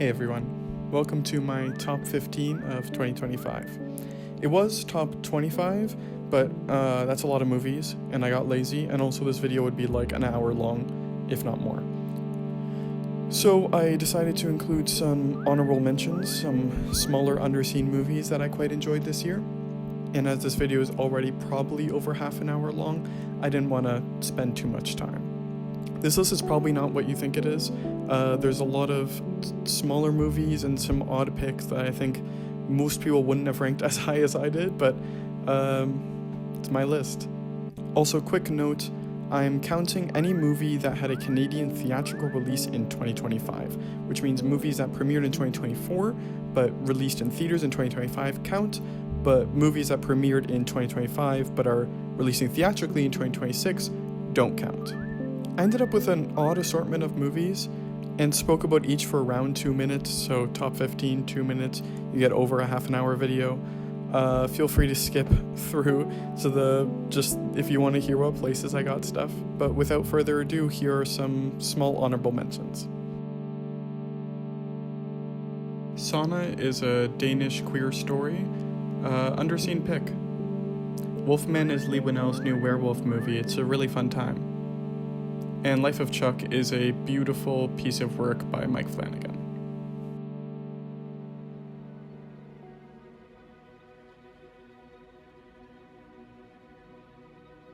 Hey everyone, welcome to my top 15 of 2025. It was top 25, but that's a lot of movies, and I got lazy, and also this video would be like an hour long, if not more. So I decided to include some honorable mentions, some smaller underseen movies that I quite enjoyed this year. And as this video is already probably over half an hour long, I didn't want to spend too much time. This list is probably not what you think it is. There's a lot of smaller movies and some odd picks that I think most people wouldn't have ranked as high as I did, but it's my list. Also, quick note, I'm counting any movie that had a Canadian theatrical release in 2025, which means movies that premiered in 2024 but released in theaters in 2025 count, but movies that premiered in 2025 but are releasing theatrically in 2026 don't count. I ended up with an odd assortment of movies and spoke about each for around 2 minutes, so top 15, 2 minutes, you get over a half an hour video. Feel free to skip through just if you want to hear what places I got stuff. But without further ado, here are some small honorable mentions. Sauna is a Danish queer story. Underseen pick. Wolfman is Lee Winnell's new werewolf movie. It's a really fun time. And Life of Chuck is a beautiful piece of work by Mike Flanagan.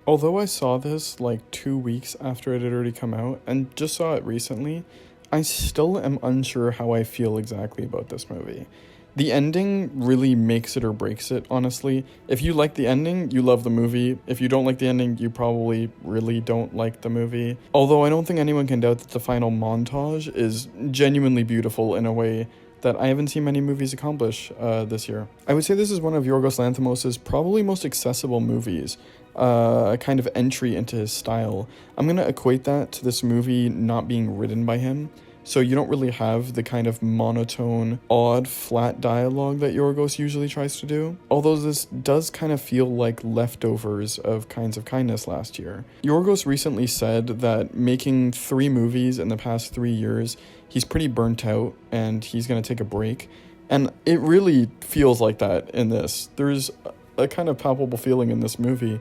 Although I saw this like 2 weeks after it had already come out and just saw it recently, I still am unsure how I feel exactly about this movie. The ending really makes it or breaks it, honestly. If you like the ending, you love the movie. If you don't like the ending, you probably really don't like the movie. Although I don't think anyone can doubt that the final montage is genuinely beautiful in a way that I haven't seen many movies accomplish this year. I would say this is one of Yorgos Lanthimos' probably most accessible movies, a kind of entry into his style. I'm going to equate that to this movie not being written by him. So you don't really have the kind of monotone, odd, flat dialogue that Yorgos usually tries to do. Although this does kind of feel like leftovers of Kinds of Kindness last year. Yorgos recently said that making 3 movies in the past 3 years, he's pretty burnt out and he's going to take a break. And it really feels like that in this. There's a kind of palpable feeling in this movie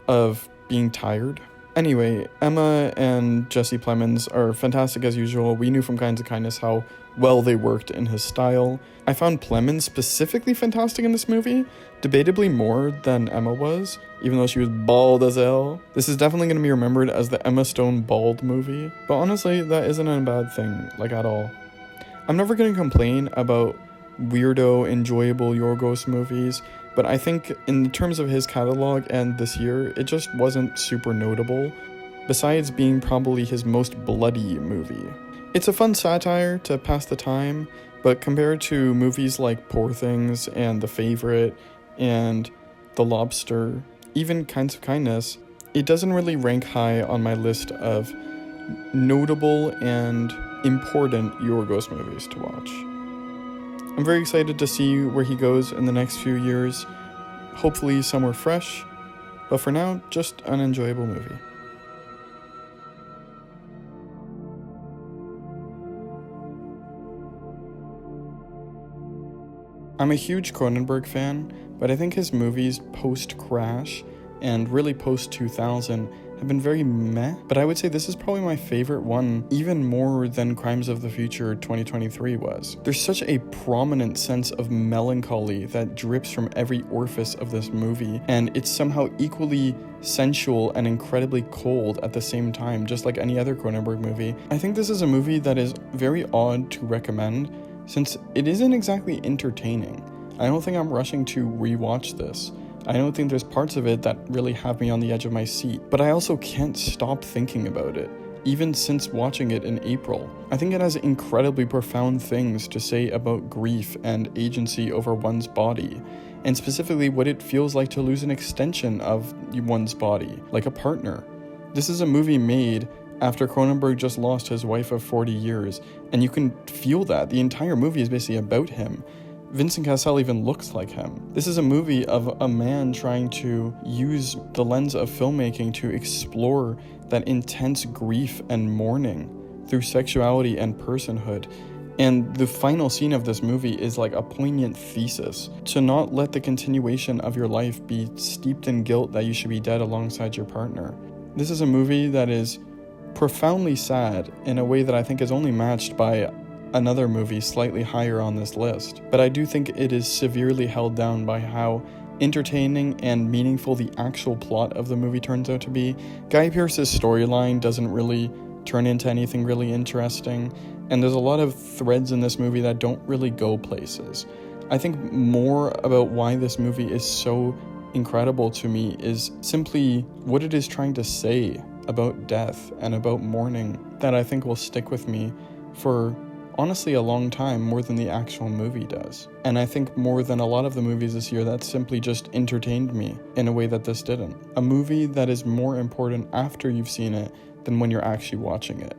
of being tired. Anyway, Emma and Jesse Plemons are fantastic as usual. We knew from Kinds of Kindness how well they worked in his style. I found Plemons specifically fantastic in this movie, debatably more than Emma was, even though she was bald as hell. This is definitely going to be remembered as the Emma Stone bald movie, but honestly, that isn't a bad thing, like at all. I'm never going to complain about weirdo, enjoyable Yorgos movies, but I think in terms of his catalog and this year, it just wasn't super notable, besides being probably his most bloody movie. It's a fun satire to pass the time, but compared to movies like Poor Things and The Favorite and The Lobster, even Kinds of Kindness, it doesn't really rank high on my list of notable and important Yorgos movies to watch. I'm very excited to see where he goes in the next few years, hopefully somewhere fresh, but for now, just an enjoyable movie. I'm a huge Cronenberg fan, but I think his movies post-Crash and really post-2000 have been very meh, but I would say this is probably my favorite one, even more than Crimes of the Future 2023 was. There's such a prominent sense of melancholy that drips from every orifice of this movie, and it's somehow equally sensual and incredibly cold at the same time, just like any other Cronenberg movie. I think this is a movie that is very odd to recommend, since it isn't exactly entertaining. I don't think I'm rushing to rewatch this. I don't think there's parts of it that really have me on the edge of my seat, but I also can't stop thinking about it, even since watching it in April. I think it has incredibly profound things to say about grief and agency over one's body, and specifically what it feels like to lose an extension of one's body, like a partner. This is a movie made after Cronenberg just lost his wife of 40 years, and you can feel that. The entire movie is basically about him. Vincent Cassel even looks like him. This is a movie of a man trying to use the lens of filmmaking to explore that intense grief and mourning through sexuality and personhood. And the final scene of this movie is like a poignant thesis to not let the continuation of your life be steeped in guilt that you should be dead alongside your partner. This is a movie that is profoundly sad in a way that I think is only matched by another movie slightly higher on this list. But I do think it is severely held down by how entertaining and meaningful the actual plot of the movie turns out to be. Guy Pearce's storyline doesn't really turn into anything really interesting, and there's a lot of threads in this movie that don't really go places. I think more about why this movie is so incredible to me is simply what it is trying to say about death and about mourning that I think will stick with me for honestly a long time, more than the actual movie does. And I think more than a lot of the movies this year, that simply just entertained me in a way that this didn't. A movie that is more important after you've seen it than when you're actually watching it.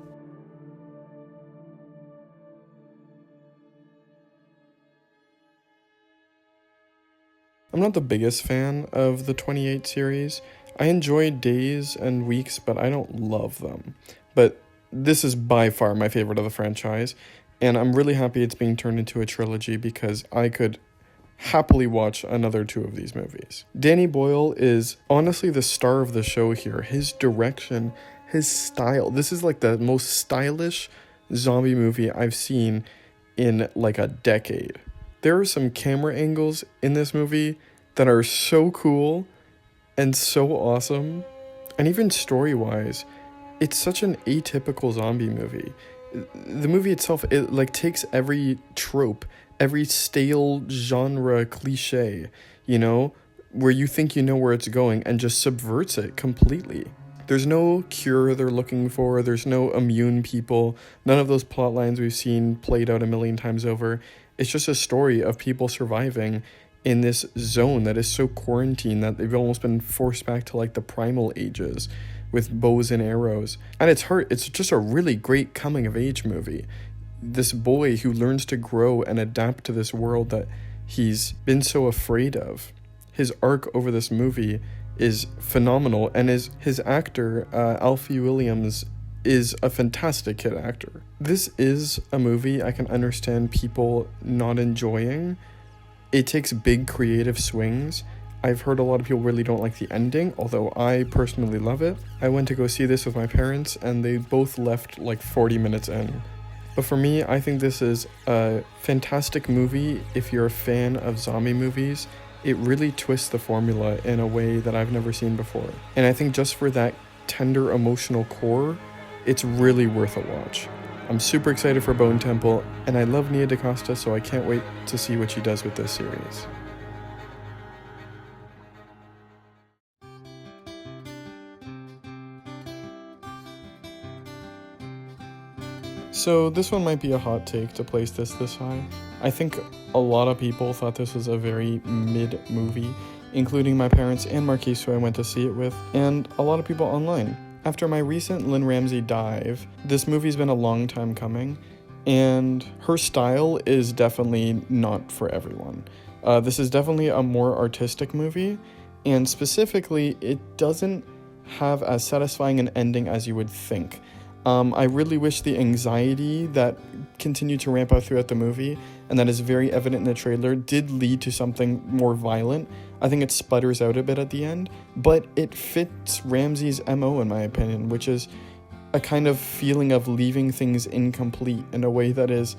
I'm not the biggest fan of the 28 series. I enjoy Days and Weeks, but I don't love them. But this is by far my favorite of the franchise, and I'm really happy it's being turned into a trilogy because I could happily watch another 2 of these movies. Danny Boyle is honestly the star of the show here. His direction, his style. This is like the most stylish zombie movie I've seen in like a decade. There are some camera angles in this movie that are so cool and so awesome. And even story-wise, it's such an atypical zombie movie. The movie itself, it like takes every trope, every stale genre cliche, you know, where you think you know where it's going, and just subverts it completely. There's no cure they're looking for, there's no immune people, none of those plot lines we've seen played out a million times over. It's just a story of people surviving in this zone that is so quarantined that they've almost been forced back to like the primal ages with bows and arrows. At its heart, it's just a really great coming-of-age movie. This boy who learns to grow and adapt to this world that he's been so afraid of. His arc over this movie is phenomenal, and his actor, Alfie Williams, is a fantastic kid actor. This is a movie I can understand people not enjoying. It takes big creative swings. I've heard a lot of people really don't like the ending, although I personally love it. I went to go see this with my parents, and they both left like 40 minutes in. But for me, I think this is a fantastic movie if you're a fan of zombie movies. It really twists the formula in a way that I've never seen before. And I think just for that tender emotional core, it's really worth a watch. I'm super excited for Bone Temple, and I love Nia DaCosta, so I can't wait to see what she does with this series. So this one might be a hot take to place this high. I think a lot of people thought this was a very mid movie, including my parents and Marquise, who I went to see it with, and a lot of people online. After my recent Lynn Ramsey dive, this movie's been a long time coming, and her style is definitely not for everyone. This is definitely a more artistic movie, and specifically, it doesn't have as satisfying an ending as you would think. I really wish the anxiety that continued to ramp up throughout the movie, and that is very evident in the trailer, did lead to something more violent. I think it sputters out a bit at the end, but it fits Ramsey's MO in my opinion, which is a kind of feeling of leaving things incomplete in a way that is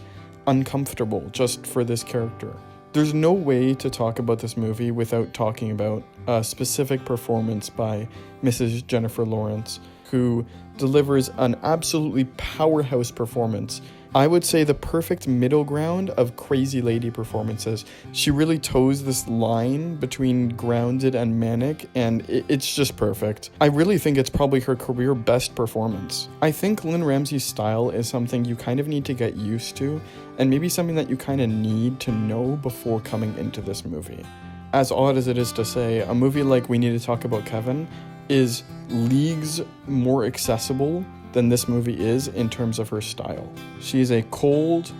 uncomfortable just for this character. There's no way to talk about this movie without talking about a specific performance by Mrs. Jennifer Lawrence, who delivers an absolutely powerhouse performance. I would say the perfect middle ground of crazy lady performances. She really toes this line between grounded and manic, and it's just perfect. I really think it's probably her career best performance. I think Lynn Ramsey's style is something you kind of need to get used to, and maybe something that you kind of need to know before coming into this movie. As odd as it is to say, a movie like We Need to Talk About Kevin is leagues more accessible than this movie is in terms of her style. She is a cold,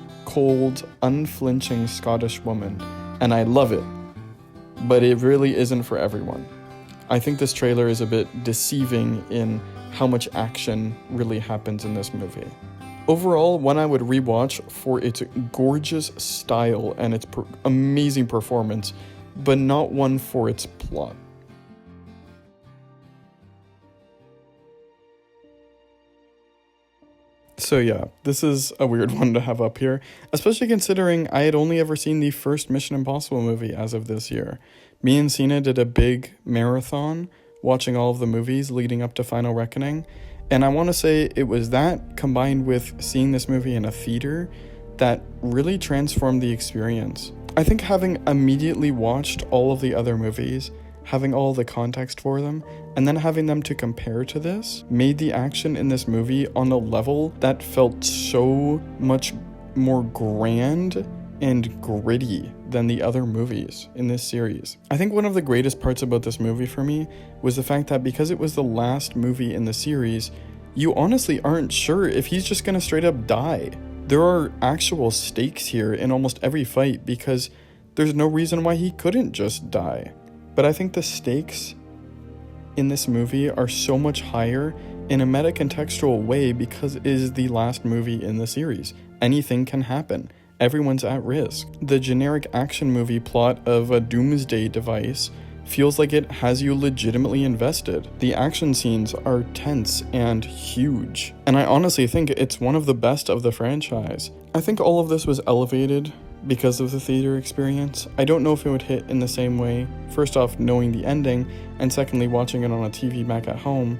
unflinching Scottish woman, and I love it, but it really isn't for everyone. I think this trailer is a bit deceiving in how much action really happens in this movie. Overall, one I would rewatch for its gorgeous style and its amazing performance, but not one for its plot. So yeah, this is a weird one to have up here, especially considering I had only ever seen the first Mission Impossible movie as of this year. Me and Cena did a big marathon, watching all of the movies leading up to Final Reckoning, and I want to say it was that combined with seeing this movie in a theater that really transformed the experience. I think having immediately watched all of the other movies, having all the context for them, and then having them to compare to this made the action in this movie on a level that felt so much more grand and gritty than the other movies in this series. I think one of the greatest parts about this movie for me was the fact that because it was the last movie in the series, you honestly aren't sure if he's just gonna straight up die. There are actual stakes here in almost every fight because there's no reason why he couldn't just die. But I think the stakes in this movie are so much higher in a meta-contextual way because it is the last movie in the series. Anything can happen. Everyone's at risk. The generic action movie plot of a doomsday device feels like it has you legitimately invested. The action scenes are tense and huge, and I honestly think it's one of the best of the franchise. I think all of this was elevated because of the theater experience. I don't know if it would hit in the same way, first off knowing the ending, and secondly watching it on a TV back at home,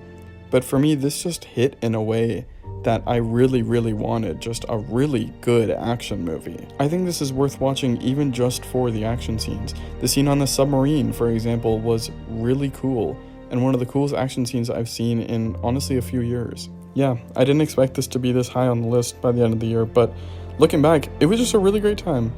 but for me this just hit in a way that I really wanted just a really good action movie. I think this is worth watching even just for the action scenes. The scene on the submarine, for example, was really cool, and one of the coolest action scenes I've seen in honestly a few years. Yeah, I didn't expect this to be this high on the list by the end of the year, but looking back, it was just a really great time.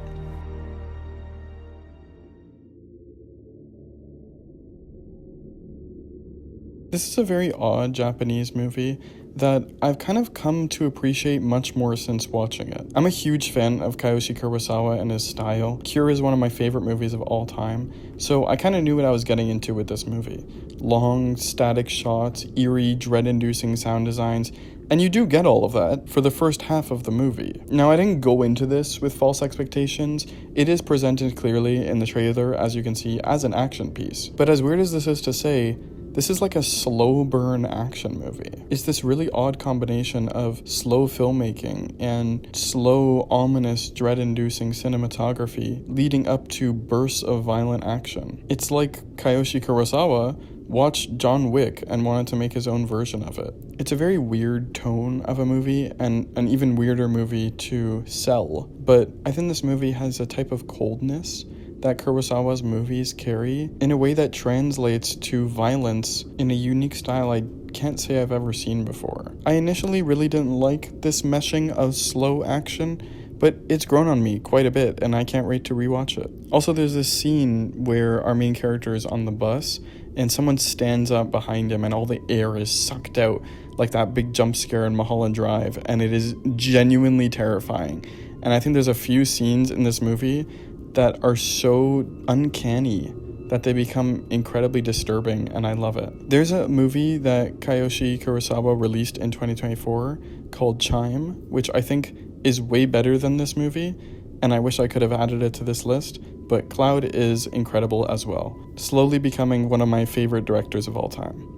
This is a very odd Japanese movie that I've kind of come to appreciate much more since watching it. I'm a huge fan of Kiyoshi Kurosawa and his style. Cure is one of my favorite movies of all time, so I kind of knew what I was getting into with this movie. Long, static shots, eerie, dread-inducing sound designs, and you do get all of that for the first half of the movie. Now, I didn't go into this with false expectations. It is presented clearly in the trailer, as you can see, as an action piece. But as weird as this is to say, this is like a slow burn action movie. It's this really odd combination of slow filmmaking and slow, ominous, dread-inducing cinematography leading up to bursts of violent action. It's like Kiyoshi Kurosawa watched John Wick and wanted to make his own version of it. It's a very weird tone of a movie and an even weirder movie to sell, but I think this movie has a type of coldness that Kurosawa's movies carry in a way that translates to violence in a unique style I can't say I've ever seen before. I initially really didn't like this meshing of slow action, but it's grown on me quite a bit and I can't wait to rewatch it. Also, there's this scene where our main character is on the bus and someone stands up behind him and all the air is sucked out like that big jump scare in Mulholland Drive, and it is genuinely terrifying. And I think there's a few scenes in this movie that are so uncanny that they become incredibly disturbing, and I love it. There's a movie that Kiyoshi Kurosawa released in 2024 called Chime, which I think is way better than this movie, and I wish I could have added it to this list, but Cloud is incredible as well, slowly becoming one of my favorite directors of all time.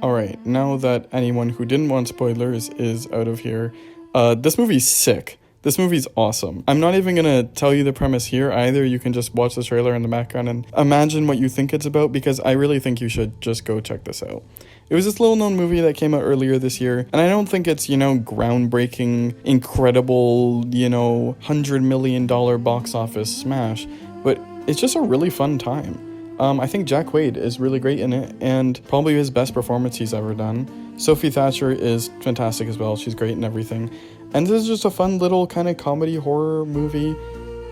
Alright, now that anyone who didn't want spoilers is out of here, this movie's sick. This movie's awesome. I'm not even gonna tell you the premise here either. You can just watch the trailer in the background and imagine what you think it's about, because I really think you should just go check this out. It was this little known movie that came out earlier this year, and I don't think it's, groundbreaking, incredible, $100 million box office smash, but it's just a really fun time. I think Jack Quaid is really great in it, and probably his best performance he's ever done. Sophie Thatcher is fantastic as well. She's great in everything. And this is just a fun little kind of comedy horror movie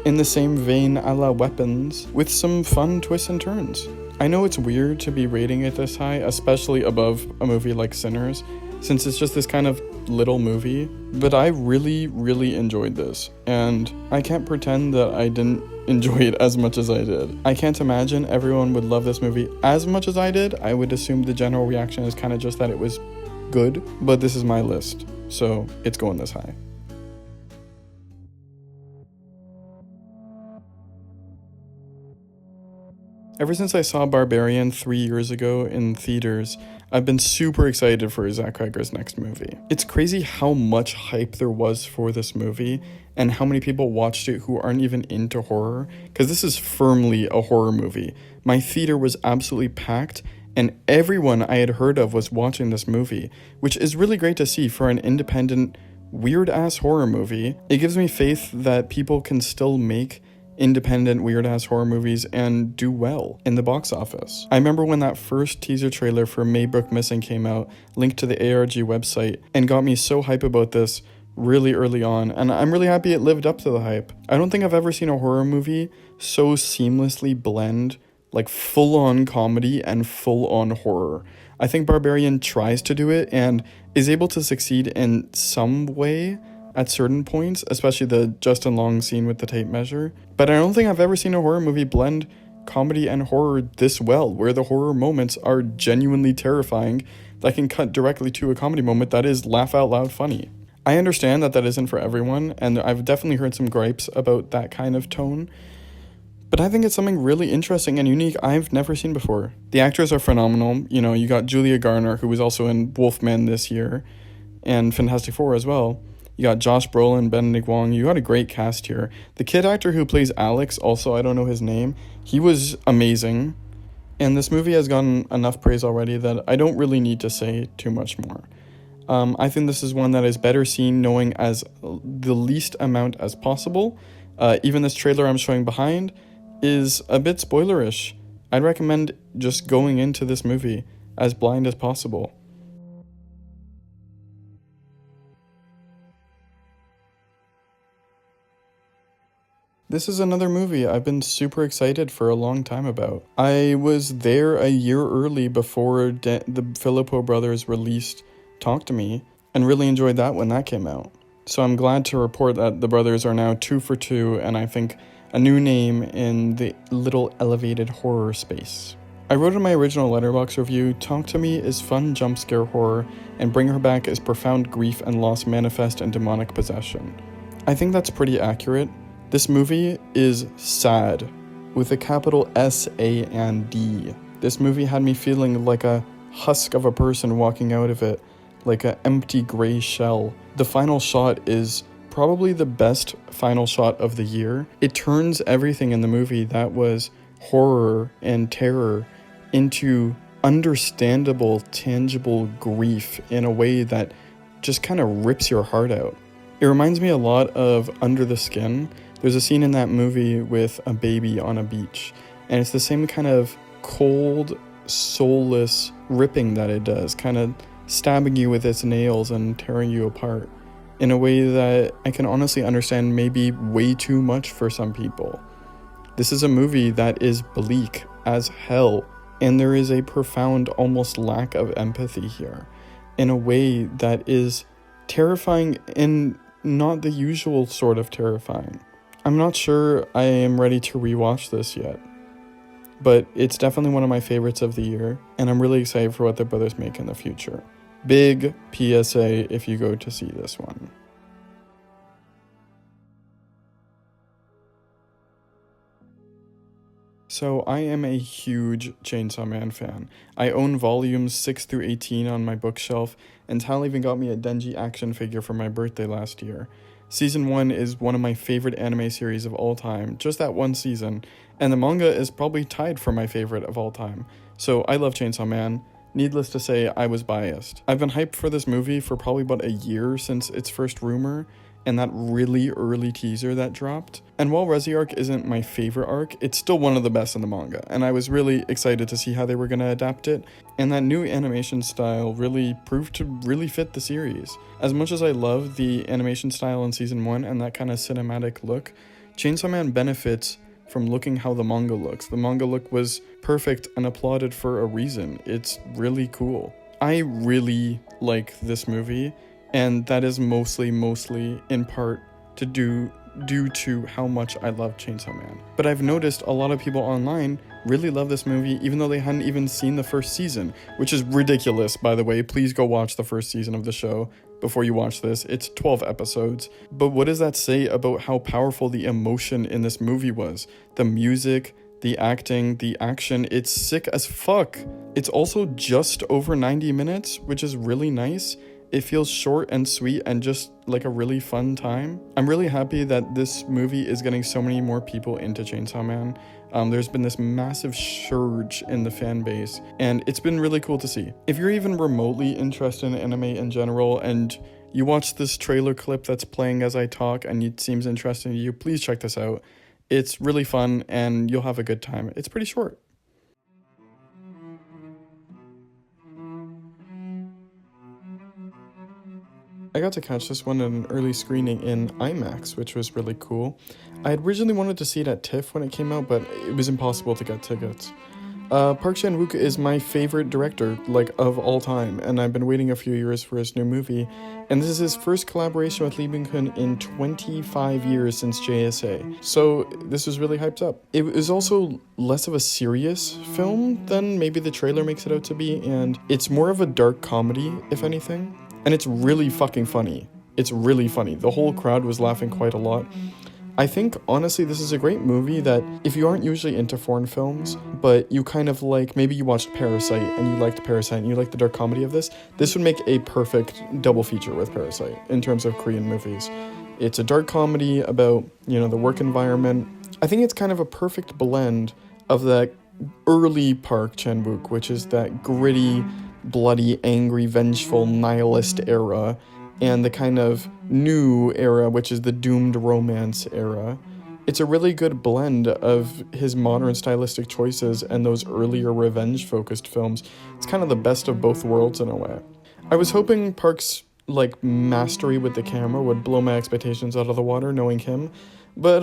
in the same vein a la Weapons, with some fun twists and turns. I know it's weird to be rating it this high, especially above a movie like Sinners, since it's just this kind of little movie, but I really, really enjoyed this, and I can't pretend that I didn't enjoy it as much as I did. I can't imagine everyone would love this movie as much as I did. I would assume the general reaction is kind of just that it was good, but this is my list, so it's going this high. Ever since I saw Barbarian 3 years ago in theaters, I've been super excited for Zach Cregger's next movie. It's crazy how much hype there was for this movie and how many people watched it who aren't even into horror, because this is firmly a horror movie. My theater was absolutely packed, and everyone I had heard of was watching this movie, which is really great to see for an independent, weird-ass horror movie. It gives me faith that people can still make independent weird-ass horror movies and do well in the box office. I remember when that first teaser trailer for Maybrook Missing came out, linked to the ARG website, and got me so hype about this really early on, and I'm really happy it lived up to the hype. I don't think I've ever seen a horror movie so seamlessly blend like full-on comedy and full-on horror. I think Barbarian tries to do it and is able to succeed in some way at certain points, especially the Justin Long scene with the tape measure. But I don't think I've ever seen a horror movie blend comedy and horror this well, where the horror moments are genuinely terrifying that can cut directly to a comedy moment that is laugh out loud funny. I understand that that isn't for everyone, and I've definitely heard some gripes about that kind of tone, but I think it's something really interesting and unique I've never seen before. The actors are phenomenal. You know, you got Julia Garner, who was also in Wolfman this year, and Fantastic Four as well. You got Josh Brolin, Benedict Wong. You got a great cast here. The kid actor who plays Alex, also, I don't know his name, he was amazing. And this movie has gotten enough praise already that I don't really need to say too much more. I think this is one that is better seen knowing as the least amount as possible. Even this trailer I'm showing behind is a bit spoilerish. I'd recommend just going into this movie as blind as possible. This is another movie I've been super excited for a long time about. I was there a year early before the Filippo brothers released Talk to Me, and really enjoyed that when that came out. So I'm glad to report that the brothers are now 2 for 2, and I think a new name in the little elevated horror space. I wrote in my original Letterboxd review, Talk to Me is fun jump scare horror, and Bring Her Back is profound grief and loss manifest in demonic possession. I think that's pretty accurate. This movie is sad, with a capital S-A-N-D. This movie had me feeling like a husk of a person walking out of it, like an empty gray shell. The final shot is probably the best final shot of the year. It turns everything in the movie that was horror and terror into understandable, tangible grief in a way that just kind of rips your heart out. It reminds me a lot of Under the Skin. There's a scene in that movie with a baby on a beach, and it's the same kind of cold, soulless ripping that it does, kind of stabbing you with its nails and tearing you apart in a way that I can honestly understand maybe way too much for some people. This is a movie that is bleak as hell, and there is a profound, almost lack of empathy here in a way that is terrifying and not the usual sort of terrifying. I'm not sure I am ready to rewatch this yet, but it's definitely one of my favorites of the year, and I'm really excited for what the brothers make in the future. Big PSA if you go to see this one. So I am a huge Chainsaw Man fan. I own volumes 6 through 18 on my bookshelf, and Tal even got me a Denji action figure for my birthday last year. Season 1 is one of my favorite anime series of all time, just that one season, and the manga is probably tied for my favorite of all time. So I love Chainsaw Man. Needless to say, I was biased. I've been hyped for this movie for probably about a year since its first rumor, and that really early teaser that dropped. And while Reze Arc isn't my favorite arc, it's still one of the best in the manga, and I was really excited to see how they were going to adapt it, and that new animation style really proved to really fit the series. As much as I love the animation style in Season 1 and that kind of cinematic look, Chainsaw Man benefits from looking how the manga looks. The manga look was perfect and applauded for a reason. It's really cool. I really like this movie, And that is mostly in part due to how much I love Chainsaw Man. But I've noticed a lot of people online really love this movie even though they hadn't even seen the first season, which is ridiculous, by the way. Please go watch the first season of the show before you watch this. It's 12 episodes. But what does that say about how powerful the emotion in this movie was? The music, the acting, the action, it's sick as fuck. It's also just over 90 minutes, which is really nice. It feels short and sweet and just like a really fun time. I'm really happy that this movie is getting so many more people into Chainsaw Man. There's been this massive surge in the fan base, and it's been really cool to see. If you're even remotely interested in anime in general, and you watch this trailer clip that's playing as I talk and it seems interesting to you, please check this out. It's really fun and you'll have a good time. It's pretty short. I got to catch this one at an early screening in IMAX, which was really cool. I had originally wanted to see it at TIFF when it came out, but it was impossible to get tickets. Park Chan-wook is my favorite director, of all time, and I've been waiting a few years for his new movie, and this is his first collaboration with Lee Byung-hun in 25 years since JSA, so this was really hyped up. It was also less of a serious film than maybe the trailer makes it out to be, and it's more of a dark comedy, if anything. And it's really fucking funny. It's really funny. The whole crowd was laughing quite a lot. I think, honestly, this is a great movie that if you aren't usually into foreign films, but you kind of maybe you watched Parasite and you liked Parasite and you like the dark comedy of this would make a perfect double feature with Parasite in terms of Korean movies. It's a dark comedy about, the work environment. I think it's kind of a perfect blend of that early Park Chan-wook, which is that gritty, bloody, angry, vengeful, nihilist era, and the kind of new era, which is the doomed romance era. It's a really good blend of his modern stylistic choices and those earlier revenge-focused films. It's kind of the best of both worlds in a way. I was hoping Park's mastery with the camera would blow my expectations out of the water, knowing him, but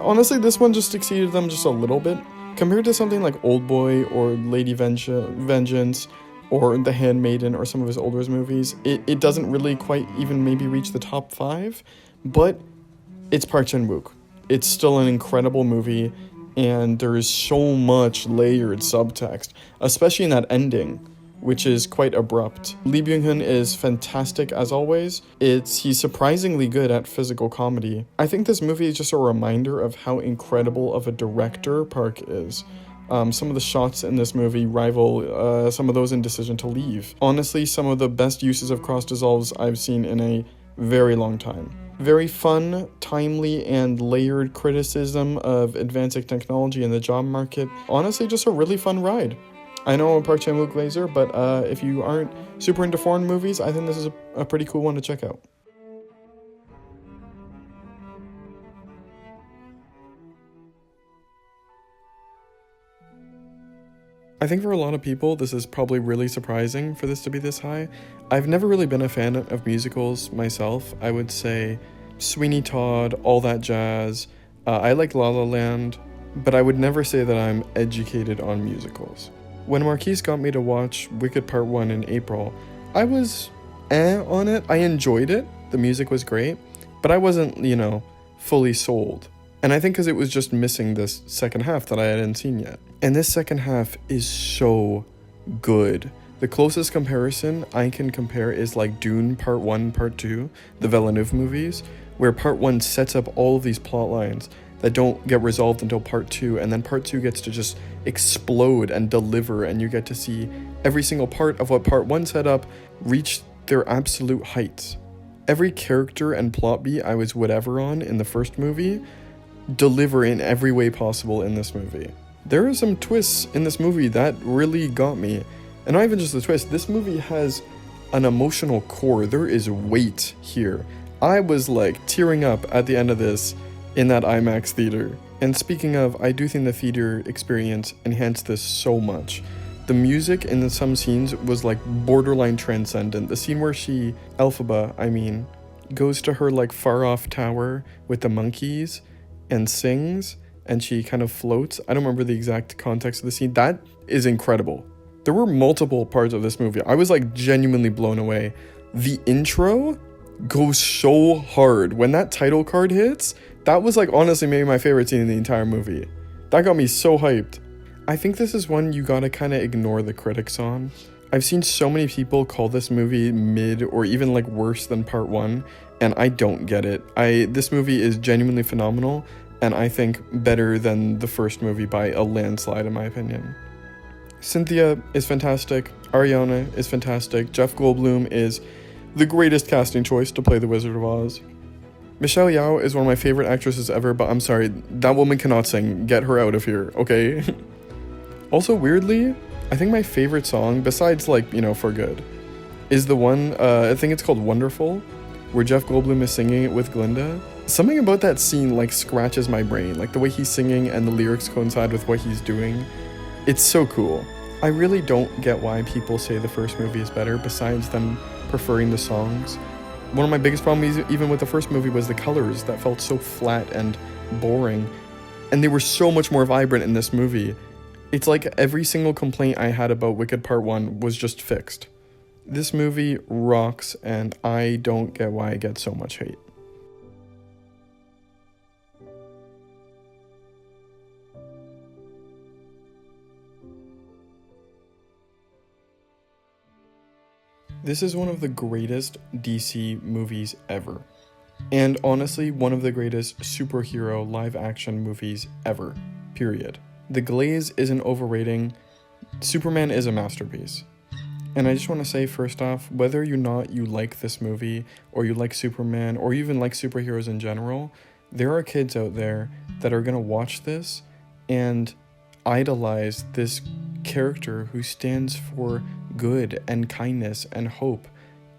honestly, this one just exceeded them just a little bit. Compared to something like Oldboy or Lady Vengeance, or The Handmaiden, or some of his older movies, it doesn't really quite even maybe reach the top 5, but it's Park Chan-wook. It's still an incredible movie, and there is so much layered subtext, especially in that ending, which is quite abrupt. Lee Byung-hun is fantastic as always. He's surprisingly good at physical comedy. I think this movie is just a reminder of how incredible of a director Park is. Some of the shots in this movie rival some of those in Decision to Leave. Honestly, some of the best uses of cross dissolves I've seen in a very long time. Very fun, timely, and layered criticism of advancing technology in the job market. Honestly, just a really fun ride. I know I'm a Park Chan-wook glazer, but if you aren't super into foreign movies, I think this is a pretty cool one to check out. I think for a lot of people, this is probably really surprising for this to be this high. I've never really been a fan of musicals myself. I would say Sweeney Todd, all that jazz. I like La La Land, but I would never say that I'm educated on musicals. When Marquise got me to watch Wicked Part 1 in April, I was on it. I enjoyed it. The music was great, but I wasn't, fully sold. And I think because it was just missing this second half that I hadn't seen yet. And this second half is so good. The closest comparison I can compare is Dune Part 1, Part 2, the Villeneuve movies, where Part 1 sets up all of these plot lines that don't get resolved until Part 2, and then Part 2 gets to just explode and deliver, and you get to see every single part of what Part 1 set up reach their absolute heights. Every character and plot beat I was whatever on in the first movie deliver in every way possible in this movie. There are some twists in this movie that really got me. And not even just the twist, this movie has an emotional core. There is weight here. I was tearing up at the end of this in that IMAX theater. And speaking of, I do think the theater experience enhanced this so much. The music in some scenes was borderline transcendent. The scene where Elphaba, goes to her far off tower with the monkeys and sings, and she kind of floats. I don't remember the exact context of the scene. That is incredible. There were multiple parts of this movie. I was genuinely blown away. the intro goes so hard. When that title card hits, that was like honestly maybe my favorite scene in the entire movie. That got me so hyped. I think this is one you gotta kind of ignore the critics on. I've seen so many people call this movie mid or even like worse than part 1, and I don't get it. This movie is genuinely phenomenal, and I think better than the first movie by a landslide in my opinion. Cynthia is fantastic, Ariana is fantastic, Jeff Goldblum is the greatest casting choice to play the Wizard of Oz. Michelle Yeoh is one of my favorite actresses ever, but I'm sorry, that woman cannot sing. Get her out of here, okay? Also, weirdly, I think my favorite song, besides like, For Good, is the one, I think it's called Wonderful, where Jeff Goldblum is singing it with Glinda. Something about that scene like scratches my brain, like the way he's singing and the lyrics coincide with what he's doing. It's so cool. I really don't get why people say the first movie is better, besides them preferring the songs. One of my biggest problems even with the first movie was the colors that felt so flat and boring, and they were so much more vibrant in this movie. It's like every single complaint I had about Wicked Part 1 was just fixed. This movie rocks, and I don't get why I get so much hate. This is one of the greatest DC movies ever. And honestly, one of the greatest superhero live-action movies ever. Period. The glaze isn't overrating. Superman is a masterpiece. And I just want to say first off, whether or not you like this movie, or you like Superman, or you even like superheroes in general, there are kids out there that are going to watch this and idolize this character who stands for good and kindness and hope.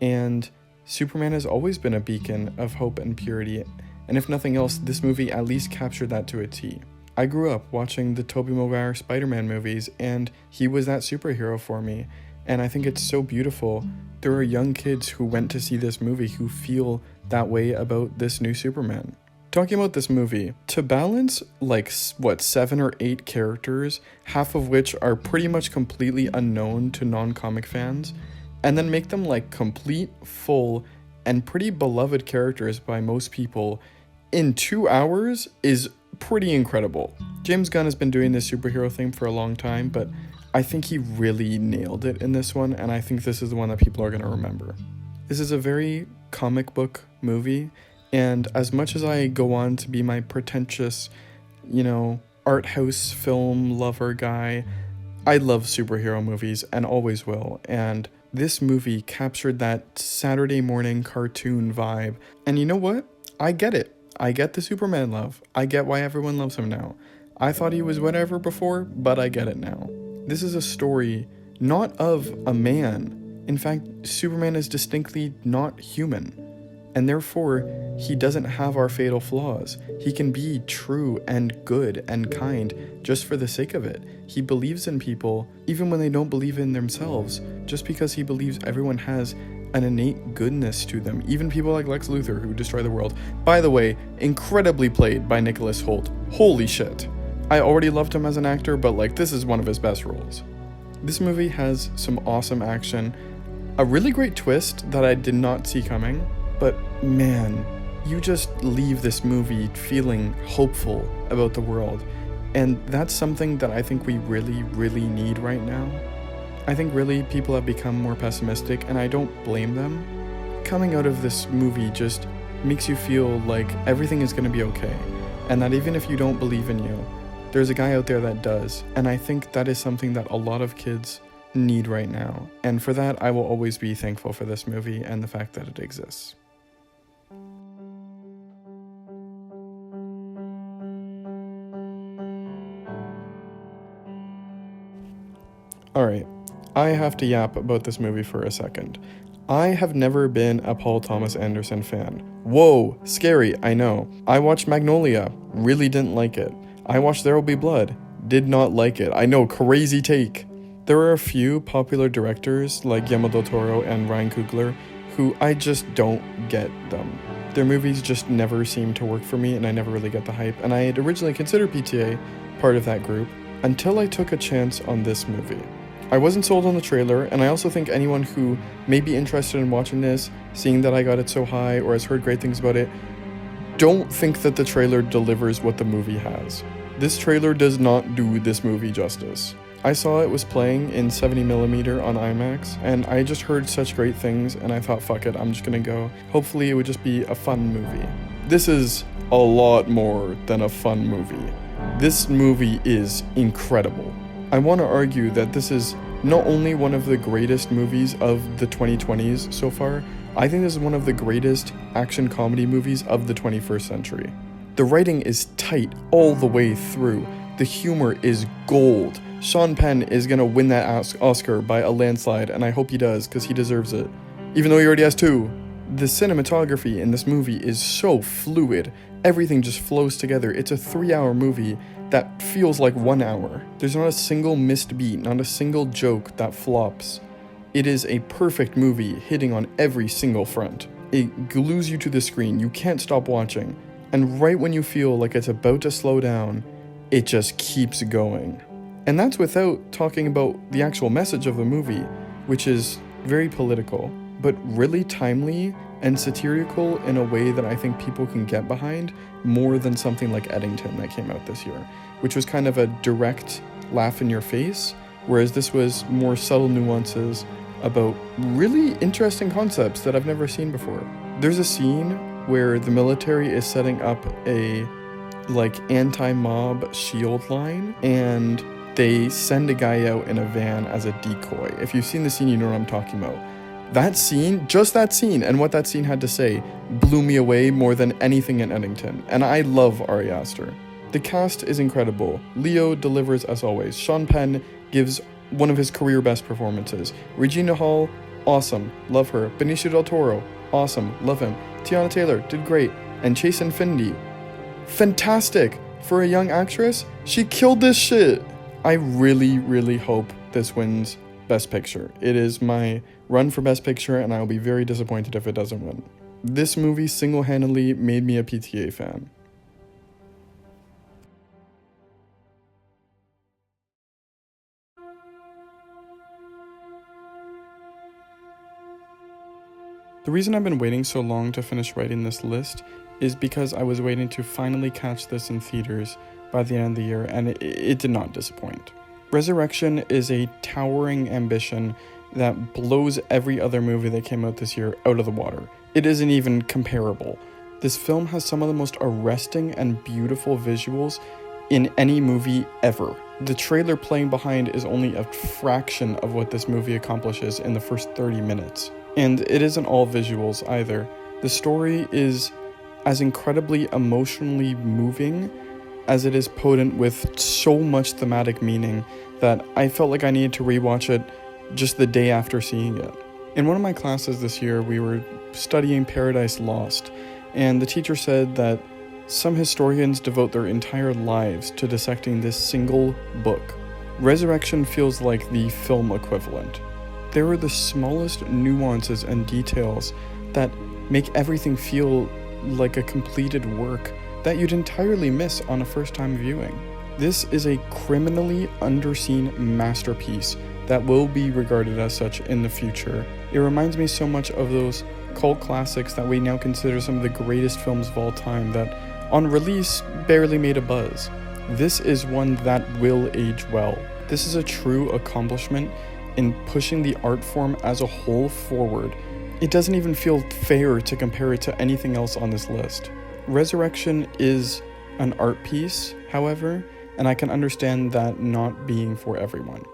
And Superman has always been a beacon of hope and purity. And if nothing else, this movie at least captured that to a T. I grew up watching the Tobey Maguire Spider-Man movies, and he was that superhero for me. And I think it's so beautiful. There are young kids who went to see this movie who feel that way about this new Superman. Talking about this movie, to balance like 7 or 8 characters, half of which are pretty much completely unknown to non-comic fans, and then make them like complete, full, and pretty beloved characters by most people in 2 hours is pretty incredible. James Gunn has been doing this superhero thing for a long time, but I think he really nailed it in this one, and I think this is the one that people are going to remember. This is a very comic book movie, and as much as I go on to be my pretentious, art house film lover guy, I love superhero movies and always will, and this movie captured that Saturday morning cartoon vibe. And you know what? I get it. I get the Superman love. I get why everyone loves him now. I thought he was whatever before, but I get it now. This is a story not of a man. In fact, Superman is distinctly not human, and therefore he doesn't have our fatal flaws. He can be true and good and kind just for the sake of it. He believes in people even when they don't believe in themselves, just because he believes everyone has an innate goodness to them, even people like Lex Luthor who destroy the world. By the way, incredibly played by Nicholas Hoult. Holy shit. I already loved him as an actor, but this is one of his best roles. This movie has some awesome action, a really great twist that I did not see coming, but man, you just leave this movie feeling hopeful about the world, and that's something that I think we really, really need right now. I think really people have become more pessimistic, and I don't blame them. Coming out of this movie just makes you feel like everything is going to be okay, and that even if you don't believe in you, there's a guy out there that does, and I think that is something that a lot of kids need right now, and for that I will always be thankful for this movie and the fact that it exists. Alright, I have to yap about this movie for a second. I have never been a Paul Thomas Anderson fan. Whoa, scary, I know. I watched Magnolia, really didn't like it. I watched There Will Be Blood, did not like it. I know, crazy take. There are a few popular directors like Guillermo del Toro and Ryan Coogler who I just don't get them. Their movies just never seem to work for me, and I never really get the hype, and I had originally considered PTA part of that group until I took a chance on this movie. I wasn't sold on the trailer, and I also think anyone who may be interested in watching this, seeing that I got it so high or has heard great things about it, don't think that the trailer delivers what the movie has. This trailer does not do this movie justice. I saw it was playing in 70mm on IMAX, and I just heard such great things, and I thought, fuck it, I'm just gonna go. Hopefully it would just be a fun movie. This is a lot more than a fun movie. This movie is incredible. I want to argue that this is not only one of the greatest movies of the 2020s so far, I think this is one of the greatest action comedy movies of the 21st century. The writing is tight all the way through. The humor is gold. Sean Penn is gonna win that Oscar by a landslide, and I hope he does, because he deserves it. Even though he already has 2. The cinematography in this movie is so fluid. Everything just flows together. It's a 3-hour movie that feels like 1 hour. There's not a single missed beat, not a single joke that flops. It is a perfect movie, hitting on every single front. It glues you to the screen, you can't stop watching, and right when you feel like it's about to slow down, it just keeps going. And that's without talking about the actual message of the movie, which is very political, but really timely and satirical in a way that I think people can get behind more than something like Eddington that came out this year, which was kind of a direct laugh in your face, whereas this was more subtle nuances about really interesting concepts that I've never seen before. There's a scene where the military is setting up a anti-mob shield line, and they send a guy out in a van as a decoy. If you've seen the scene, you know what I'm talking about. That scene, just that scene, and what that scene had to say, blew me away more than anything in Eddington, and I love Ari Aster. The cast is incredible. Leo delivers as always. Sean Penn gives one of his career best performances. Regina Hall, awesome, love her. Benicio del Toro, awesome, love him. Tiana Taylor did great, and Chase Infinity, fantastic. For a young actress, she killed this shit. I really, really hope this wins Best Picture. It is my run for Best Picture, and I will be very disappointed if it doesn't win. This movie single-handedly made me a PTA fan. The reason I've been waiting so long to finish writing this list is because I was waiting to finally catch this in theaters by the end of the year, and it did not disappoint. Resurrection is a towering ambition that blows every other movie that came out this year out of the water. It isn't even comparable. This film has some of the most arresting and beautiful visuals in any movie ever. The trailer playing behind is only a fraction of what this movie accomplishes in the first 30 minutes. And it isn't all visuals either. The story is as incredibly emotionally moving as it is potent with so much thematic meaning that I felt like I needed to rewatch it just the day after seeing it. In one of my classes this year, we were studying Paradise Lost, and the teacher said that some historians devote their entire lives to dissecting this single book. Resurrection feels like the film equivalent. There are the smallest nuances and details that make everything feel like a completed work that you'd entirely miss on a first-time viewing. This is a criminally underseen masterpiece that will be regarded as such in the future. It reminds me so much of those cult classics that we now consider some of the greatest films of all time that, on release, barely made a buzz. This is one that will age well. This is a true accomplishment in pushing the art form as a whole forward. It doesn't even feel fair to compare it to anything else on this list. Resurrection is an art piece, however, and I can understand that not being for everyone.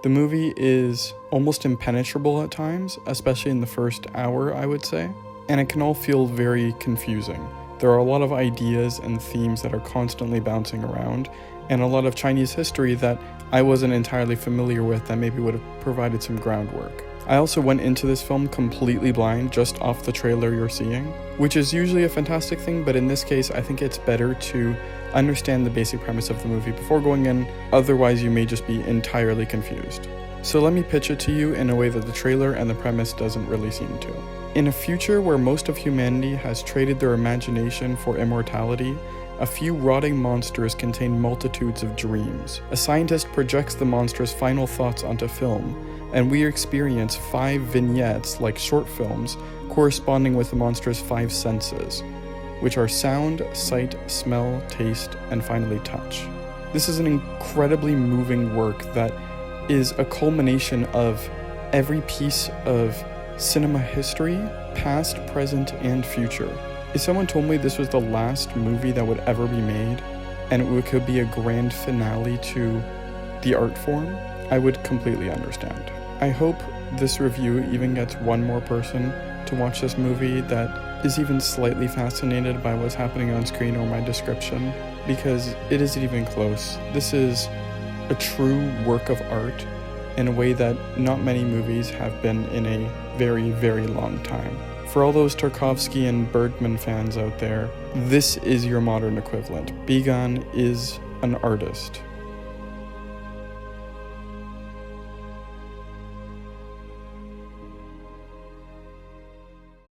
The movie is almost impenetrable at times, especially in the first hour, I would say, and it can all feel very confusing. There are a lot of ideas and themes that are constantly bouncing around, and a lot of Chinese history that I wasn't entirely familiar with that maybe would have provided some groundwork. I also went into this film completely blind, just off the trailer you're seeing, which is usually a fantastic thing, but in this case, I think it's better to understand the basic premise of the movie before going in, otherwise you may just be entirely confused. So let me pitch it to you in a way that the trailer and the premise doesn't really seem to. In a future where most of humanity has traded their imagination for immortality, A few rotting monsters contain multitudes of dreams. A scientist projects the monster's final thoughts onto film, and we experience 5 vignettes, like short films, corresponding with the monster's 5 senses, which are sound, sight, smell, taste, and finally touch. This is an incredibly moving work that is a culmination of every piece of cinema history, past, present, and future. If someone told me this was the last movie that would ever be made, and it could be a grand finale to the art form, I would completely understand. I hope this review even gets one more person to watch this movie that is even slightly fascinated by what's happening on screen or my description, because it isn't even close. This is a true work of art in a way that not many movies have been in a very, very long time. For all those Tarkovsky and Bergman fans out there, this is your modern equivalent. Bigan is an artist.